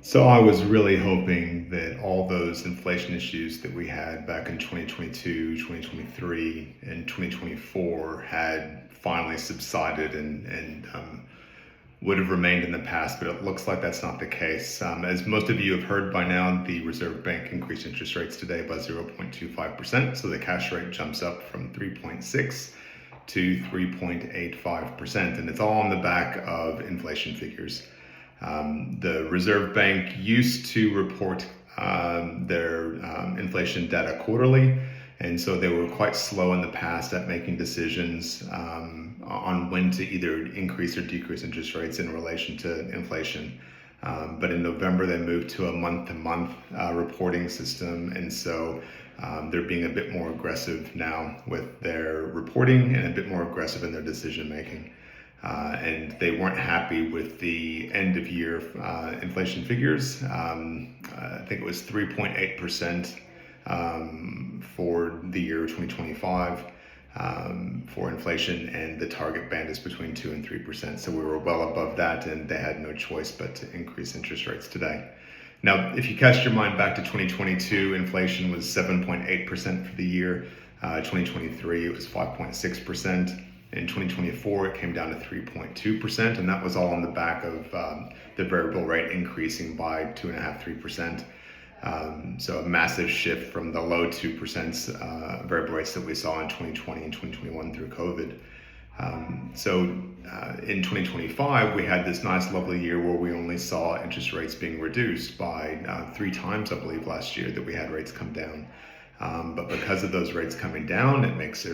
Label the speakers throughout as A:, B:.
A: So I was really hoping that all those inflation issues that we had back in 2022, 2023, and 2024 had finally subsided and would have remained in the past, but it looks like that's not the case. As most of you have heard by now, the Reserve Bank increased interest rates today by 0.25%, so the cash rate jumps up from 3.6 to 3.85%, and it's all on the back of inflation figures. The Reserve Bank used to report their inflation data quarterly, and so they were quite slow in the past at making decisions on when to either increase or decrease interest rates in relation to inflation. But in November, they moved to a month-to-month reporting system, and so they're being a bit more aggressive now with their reporting and a bit more aggressive in their decision making. And they weren't happy with the end of year inflation figures. I think it was 3.8% for the year 2025 for inflation, and the target band is between 2 and 3%. So we were well above that, and they had no choice but to increase interest rates today. Now, if you cast your mind back to 2022, inflation was 7.8% for the year. 2023, it was 5.6%. In 2024, it came down to 3.2%, and that was all on the back of the variable rate increasing by 2.5–3%. So a massive shift from the low 2% variable rates that we saw in 2020 and 2021 through COVID. In 2025, we had this nice, lovely year where we only saw interest rates being reduced by 3 times, I believe, last year that we had rates come down. But because of those rates coming down, it makes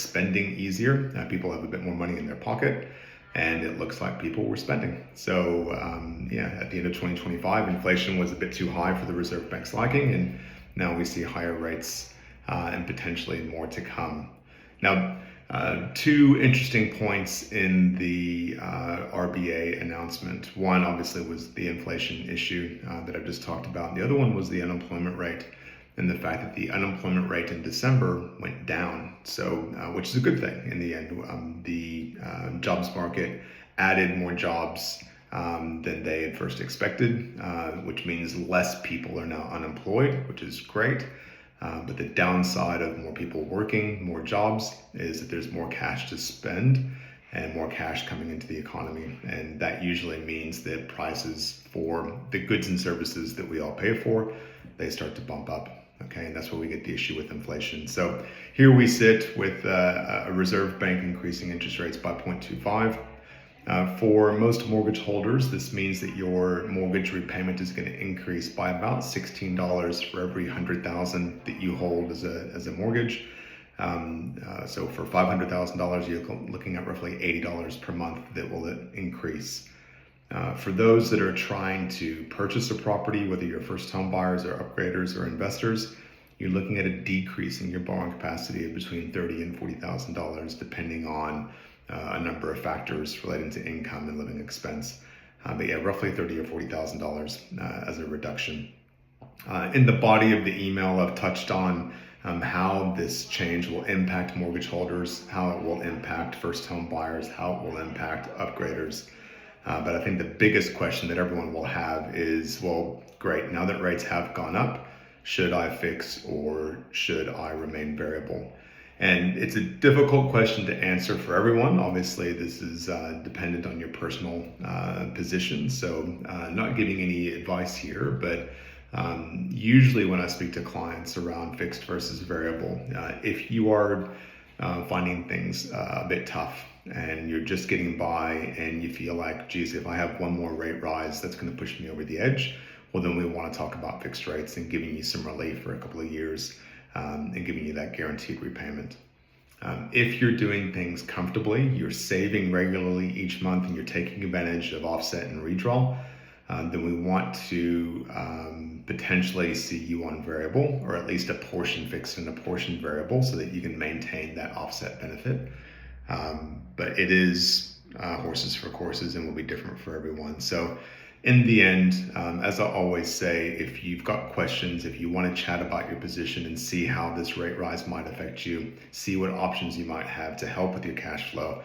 A: spending easier. People have a bit more money in their pocket, and it looks like people were spending. So at the end of 2025, inflation was a bit too high for the Reserve Bank's liking, and now we see higher rates and potentially more to come. Now, 2 interesting points in the RBA announcement. One, obviously, was the inflation issue that I've just talked about. The other one was the unemployment rate, and the fact that the unemployment rate in December went down, so which is a good thing in the end. The jobs market added more jobs than they had first expected, which means less people are now unemployed, which is great. But the downside of more people working, more jobs, is that there's more cash to spend and more cash coming into the economy. And that usually means that prices for the goods and services that we all pay for, they start to bump up. Okay, and that's where we get the issue with inflation. So here we sit with a Reserve Bank increasing interest rates by 0.25. For most mortgage holders, this means that your mortgage repayment is going to increase by about $16 for every $100,000 that you hold as a mortgage. So for $500,000, you're looking at roughly $80 per month that will increase. For those that are trying to purchase a property, whether you're first home buyers or upgraders or investors, you're looking at a decrease in your borrowing capacity of between $30,000 and $40,000, depending on a number of factors relating to income and living expense. But yeah, roughly $30,000 or $40,000 as a reduction. In the body of the email, I've touched on how this change will impact mortgage holders, how it will impact first home buyers, how it will impact upgraders. But I think the biggest question that everyone will have is, well, great, now that rates have gone up, should I fix or should I remain variable? And it's a difficult question to answer for everyone. Obviously, this is dependent on your personal position, so not giving any advice here, but usually when I speak to clients around fixed versus variable, if you are finding things a bit tough and you're just getting by and you feel like, geez, if I have one more rate rise, that's going to push me over the edge, well, then we want to talk about fixed rates and giving you some relief for a couple of years and giving you that guaranteed repayment. If you're doing things comfortably, you're saving regularly each month and you're taking advantage of offset and redraw, then we want to potentially see you on variable, or at least a portion fixed and a portion variable, so that you can maintain that offset benefit. But it is horses for courses and will be different for everyone. So in the end, as I always say, if you've got questions, if you want to chat about your position and see how this rate rise might affect you, see what options you might have to help with your cash flow,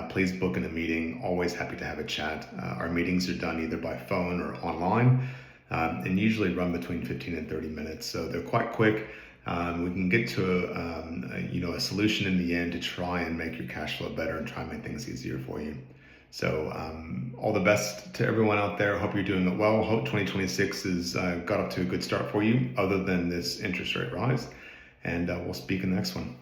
A: please book in a meeting. Always happy to have a chat. Our meetings are done either by phone or online. and usually run between 15 and 30 minutes. So they're quite quick. We can get to a solution in the end to try and make your cash flow better and try and make things easier for you. So all the best to everyone out there. Hope you're doing it well. Hope 2026 has got up to a good start for you, other than this interest rate rise. And we'll speak in the next one.